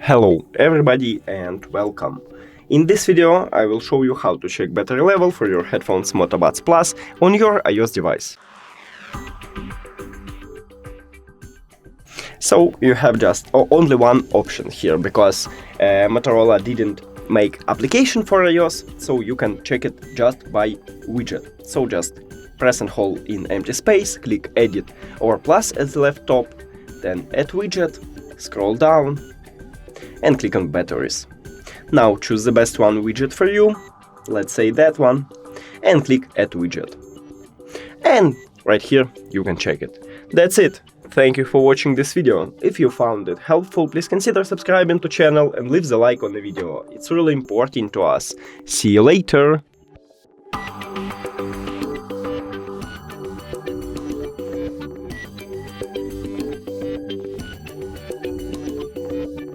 Hello everybody and welcome. In this video I will show you how to check battery level for your headphones Moto Buds Plus on your iOS device. So you have just only one option here because Motorola didn't make application for iOS, so you can check it just by widget. So just press and hold in empty space, click edit or plus at the left top, then add widget, scroll down and click on batteries. Now choose the best one widget for you, let's say that one, and click add widget. And right here you can check it. That's it. Thank you for watching this video. If you found it helpful, please consider subscribing to channel and leave the like on the video. It's really important to us. See you later!